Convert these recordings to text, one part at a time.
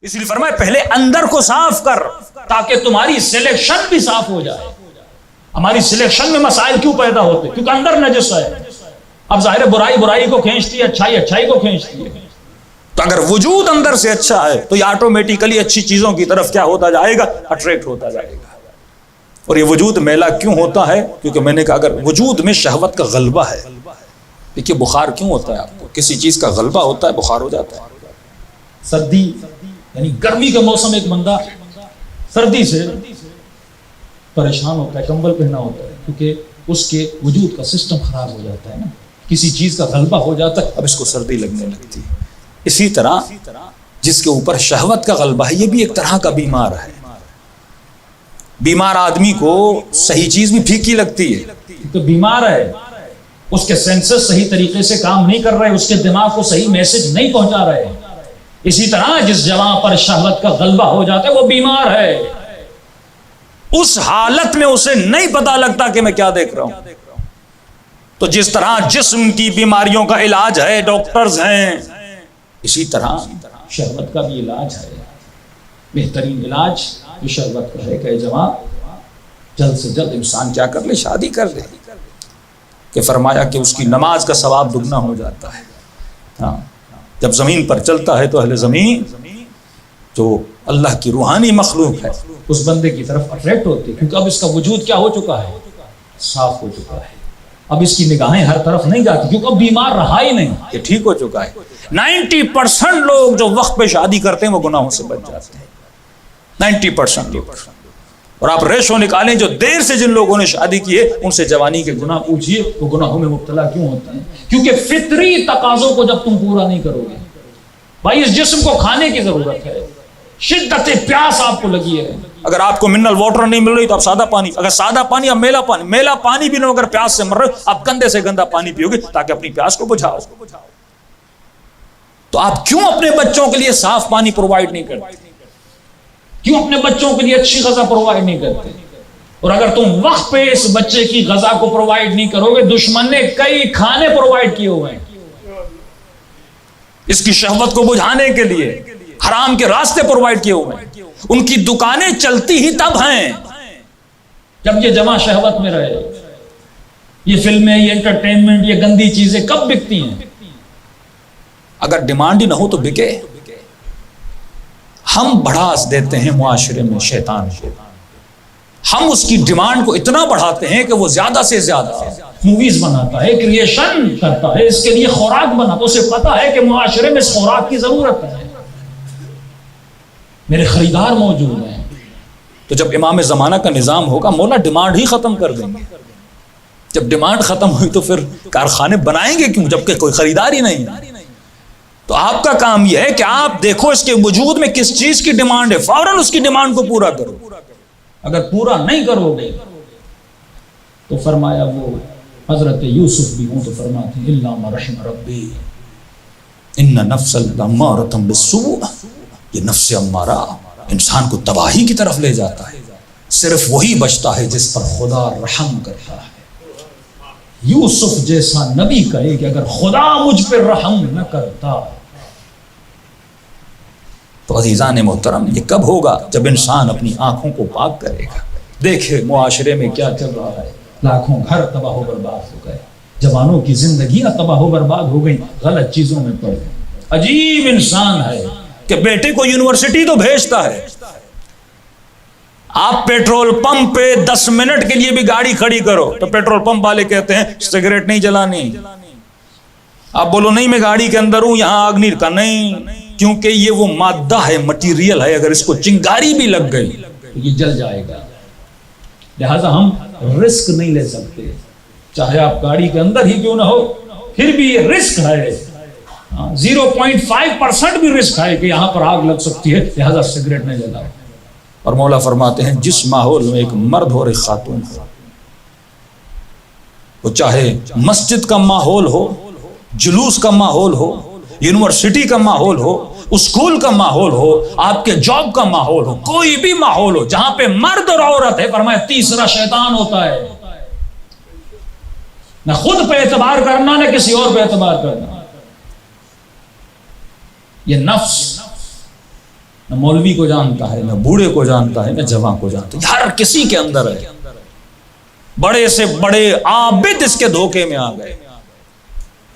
اس لیے فرمایا پہلے اندر کو صاف کر تاکہ تمہاری سلیکشن بھی صاف ہو جائے. ہماری سلیکشن میں مسائل کیوں پیدا ہوتے؟ کیونکہ اندر نجس ہے. اب ظاہر ہے برائی برائی کو کھینچتی ہے، اچھائی اچھائی کو کھینچتی ہے. تو اگر وجود اندر سے اچھا ہے تو یہ آٹومیٹیکلی اچھی چیزوں کی طرف کیا ہوتا جائے گا؟ اٹریکٹ ہوتا جائے گا. اور یہ وجود میلا کیوں ہوتا ہے؟ کیونکہ میں نے کہا اگر وجود میں شہوت کا غلبہ ہے. دیکھیے بخار کیوں ہوتا ہے؟ آپ کو کسی چیز کا غلبہ ہوتا ہے بخار ہو جاتا ہے. سردی یعنی گرمی کا موسم، ایک بندہ سردی سے پریشان ہوتا ہے، کمبل پہنا ہوتا ہے، کیونکہ اس کے وجود کا سسٹم خراب ہو جاتا ہے نا، کسی چیز کا غلبہ ہو جاتا ہے، اب اس کو سردی لگنے لگتی ہے. اسی طرح جس کے اوپر شہوت کا غلبہ ہے یہ بھی ایک طرح کا بیمار ہے. بیمار آدمی کو صحیح چیز بھی پھیکی لگتی ہے کیونکہ بیمار ہے، اس کے سینسز صحیح طریقے سے کام نہیں کر رہے، اس کے دماغ کو صحیح میسج نہیں پہنچا رہے. اسی طرح جس جوان پر شہوت کا غلبہ ہو جاتا ہے وہ بیمار ہے. اس حالت میں اسے نہیں پتا لگتا کہ میں کیا دیکھ رہا ہوں. تو جس طرح جسم کی بیماریوں کا علاج ہے، ڈاکٹرز ہیں، اسی طرح شہوت کا بھی علاج ہے. بہترین علاج جو شہوت کا ہے کہ جوان جلد سے جلد انسان کیا کر لے؟ شادی کر لے. کہ فرمایا کہ اس کی نماز کا ثواب دگنا ہو جاتا ہے. ہاں جب زمین پر چلتا ہے تو اہل زمین جو اللہ کی روحانی مخلوق ہے اس بندے کی طرف اٹریکٹ ہوتی ہے، کیونکہ اب اس کا وجود کیا ہو چکا ہے؟ صاف ہو چکا ہے. اب اس کی نگاہیں ہر طرف نہیں جاتی کیونکہ اب بیمار رہا ہی نہیں، یہ ٹھیک ہو چکا ہے. 90% لوگ جو وقت پہ شادی کرتے ہیں وہ گناہوں سے بچ جاتے ہیں. 90% لوگ. اور آپ ریشو نکالیں جو دیر سے جن لوگوں نے شادی کی ہے ان سے جوانی کے گناہ پوچھئے وہ گناہوں میں مبتلا کیوں ہوتے ہیں؟ کیونکہ فطری تقاضوں کو جب تم پورا نہیں کرو گے. بھائی اس جسم کو کھانے کی ضرورت ہے، شدت پیاس آپ کو لگی ہے. اگر آپ کو منرل واٹر نہیں مل رہی تو آپ سادہ پانی، اگر سادہ پانی اب میلا پانی بھی نہ، اگر پیاس سے مر رہے آپ گندے سے گندا پانی پیو گے تاکہ اپنی پیاس کو بجھاؤ. تو آپ کیوں اپنے بچوں کے لیے صاف پانی پرووائڈ نہیں کرتے؟ کیوں اپنے بچوں کے لیے اچھی غذا پرووائڈ نہیں کرتے؟ اور اگر تم وقت پہ اس بچے کی غذا کو پرووائڈ نہیں کرو گے، دشمن نے کئی کھانے پرووائڈ کیے ہوئے ہیں اس کی شہوت کو بجھانے کے لیے، حرام کے راستے پرووائڈ کیے ہوئے ہیں. ان کی دکانیں چلتی ہی تب ہیں جب یہ جمع شہوت میں رہے. یہ فلمیں، یہ انٹرٹینمنٹ، یہ گندی چیزیں کب بکتی ہیں؟ اگر ڈیمانڈ ہی نہ ہو تو بکے. ہم بڑھاس دیتے ہیں معاشرے میں شیطان کو، ہم اس کی ڈیمانڈ کو اتنا بڑھاتے ہیں کہ وہ زیادہ سے زیادہ موویز بناتا ہے، کریشن کرتا ہے، اس کے لیے خوراک بناتا ہے. اسے پتا ہے کہ معاشرے میں اس خوراک کی ضرورت ہے، میرے خریدار موجود ہیں. تو جب امام زمانہ کا نظام ہوگا مولا ڈیمانڈ ہی ختم کر دیں گے. جب ڈیمانڈ ختم ہوئی تو پھر کارخانے بنائیں گے کیوں جبکہ کوئی خریدار ہی نہیں ہے؟ تو آپ کا کام یہ ہے کہ آپ دیکھو اس کے وجود میں کس چیز کی ڈیمانڈ ہے، فوراً اس کی ڈیمانڈ کو پورا کرو. اگر پورا نہیں کرو گے تو فرمایا وہ حضرت یوسف بھی ہوں تو فرماتے ہیں الا ما رحم ربی ان نفس لامارۃ بالسوء. یہ نفس امارہ انسان کو تباہی کی طرف لے جاتا ہے. صرف وہی بچتا ہے جس پر خدا رحم کرتا ہے. یوسف جیسا نبی کہے کہ اگر خدا مجھ پر رحم نہ کرتا. تو عزیزان محترم یہ کب ہوگا؟ جب انسان اپنی آنکھوں کو پاک کرے گا. دیکھے معاشرے میں کیا چل رہا ہے، لاکھوں گھر تباہ و برباد ہو گئے، جوانوں کی زندگیاں تباہ و برباد ہو گئی، غلط چیزوں میں پڑ گئے. عجیب انسان ہے کہ بیٹے کو یونیورسٹی تو بھیجتا ہے، آپ پیٹرول پمپ پہ 10 منٹ کے لیے بھی گاڑی کھڑی کرو تو پیٹرول پمپ والے کہتے ہیں سگریٹ نہیں جلانی. آپ بولو نہیں میں گاڑی کے اندر ہوں یہاں آگ نہیں کا، نہیں، کیونکہ یہ وہ مادہ ہے، مٹیریل ہے، اگر اس کو چنگاری بھی لگ گئی تو یہ جل جائے گا. لہذا ہم رسک نہیں لے سکتے، چاہے آپ گاڑی کے اندر ہی کیوں نہ ہو، پھر بھی یہ رسک ہے. 0.5% بھی رسک ہے کہ یہاں پر آگ لگ سکتی ہے، لہذا سگریٹ نہیں جلاؤ. اور مولا فرماتے ہیں جس ماحول میں ایک مرد اور ایک خاتون ہو، وہ چاہے مسجد کا ماحول ہو، جلوس کا ماحول ہو، یونیورسٹی کا ماحول ہو، اسکول کا ماحول ہو، آپ کے جاب کا ماحول ہو، کوئی بھی ماحول ہو جہاں پہ مرد اور عورت ہے، فرمایا تیسرا شیطان ہوتا ہے. نہ خود پہ اعتبار کرنا نہ کسی اور پہ اعتبار کرنا. یہ نفس نہ مولوی کو جانتا ہے، نہ بوڑھے کو جانتا ہے، نہ جوان کو جانتا ہے، ہر کسی کے اندر ہے۔ بڑے سے بڑے عابد اس کے دھوکے میں آ گئے،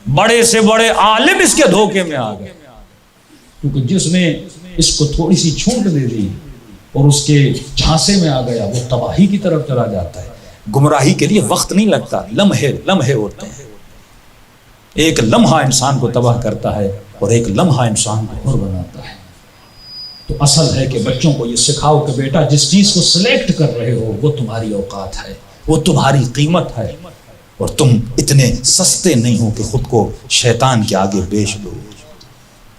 بڑے سے بڑے عالم اس کے دھوکے میں آ گئے، کیونکہ جس نے اس کو تھوڑی سی چھونٹ دے دی اور اس کے جھانسے میں آ گیا، وہ تباہی کی طرف چلا جاتا ہے۔ گمراہی کے لیے وقت نہیں لگتا، لمحے ہوتے ہیں۔ ایک لمحہ انسان کو تباہ کرتا ہے اور ایک لمحہ انسان کو حر بناتا ہے۔ تو اصل ہے کہ بچوں کو یہ سکھاؤ کہ بیٹا جس چیز کو سلیکٹ کر رہے ہو وہ تمہاری اوقات ہے، وہ تمہاری قیمت ہے، اور تم اتنے سستے نہیں ہو کہ خود کو شیطان کے آگے بیچ دو۔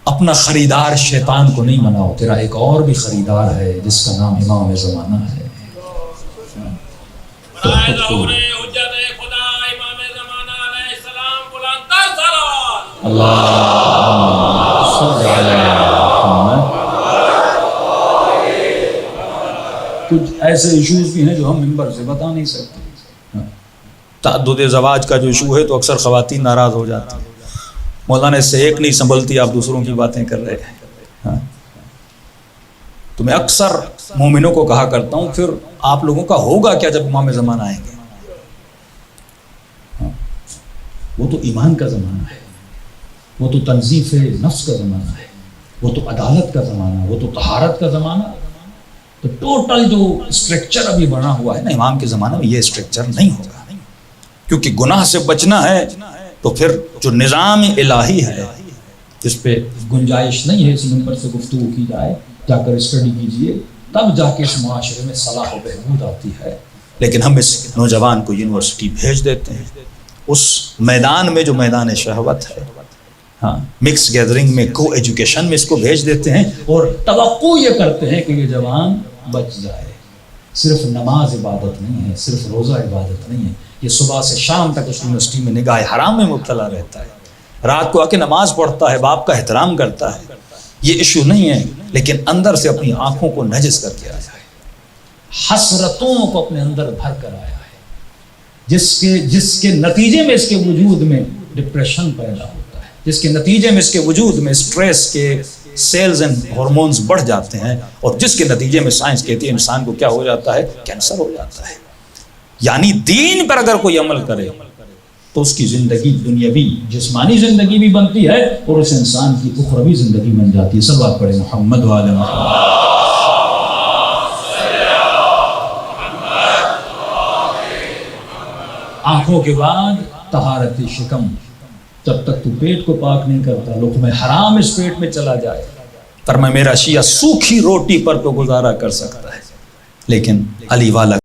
اپنا خریدار شیطان کو نہیں مناؤ، تیرا ایک اور بھی خریدار ہے جس کا نام امام زمانہ ہے۔ تو خود کو کچھ ایسے ایشوز بھی ہیں جو ہم ممبر سے بتا نہیں سکتے۔ تعدد زواج کا جو ایشو ہے تو اکثر خواتین ناراض ہو جاتی ہیں، مولانا اس سے ایک نہیں سنبھلتی، آپ دوسروں کی باتیں کر رہے ہیں۔ تو میں اکثر مومنوں کو کہا کرتا ہوں پھر آپ لوگوں کا ہوگا کیا جب امام زمانہ آئیں گے؟ وہ تو ایمان کا زمانہ ہے، وہ تو تنظیف نفس کا زمانہ ہے، وہ تو عدالت کا زمانہ ہے، وہ تو طہارت کا زمانہ ہے۔ تو ٹوٹل جو اسٹرکچر ابھی بنا ہوا ہے نا امام کے زمانے میں، یہ اسٹرکچر نہیں ہوگا، کیونکہ گناہ سے بچنا ہے تو پھر جو نظام الہی ہے جس پہ گنجائش نہیں ہے اس منبر سے گفتگو کی جائے، جا کر اسٹڈی کیجئے، تب جا کے اس معاشرے میں صلاح و بہبود آتی ہے۔ لیکن ہم اس نوجوان کو یونیورسٹی بھیج دیتے ہیں، اس میدان میں جو میدان شہوت ہے، مکس گیدرنگ میں، کو ایجوکیشن میں اس کو بھیج دیتے ہیں، اور توقع یہ کرتے ہیں کہ یہ جوان بچ جائے۔ صرف نماز عبادت نہیں ہے، صرف روزہ عبادت نہیں ہے، یہ صبح سے شام تک اس یونیورسٹی میں نگاہ حرام میں مبتلا رہتا ہے، رات کو آ کے نماز پڑھتا ہے، باپ کا احترام کرتا ہے، یہ ایشو نہیں ہے، لیکن اندر سے اپنی آنکھوں کو نجس کر کے آیا ہے، حسرتوں کو اپنے اندر بھر کر آیا ہے، جس کے نتیجے میں اس کے وجود میں ڈپریشن پیدا ہوتا ہے، جس کے نتیجے میں اس کے وجود میں سٹریس کے سیلز اینڈ ہارمونز بڑھ جاتے ہیں، اور جس کے نتیجے میں سائنس کہتی ہے انسان کو کیا ہو جاتا ہے؟ کینسر ہو جاتا ہے۔ یعنی دین پر اگر کوئی عمل کرے تو اس کی زندگی دنیاوی جسمانی زندگی بھی بنتی ہے اور اس انسان کی اخروی زندگی بن جاتی ہے۔ صلوات پڑھیں محمد وعلی محمد۔ آنکھوں کے بعد طہارت شکم، جب تک تو پیٹ کو پاک نہیں کرتا، لقمہ حرام اس پیٹ میں چلا جائے۔ فرمایا میرا شیعہ سوکھی روٹی پر تو گزارا کر سکتا ہے، لیکن علی والا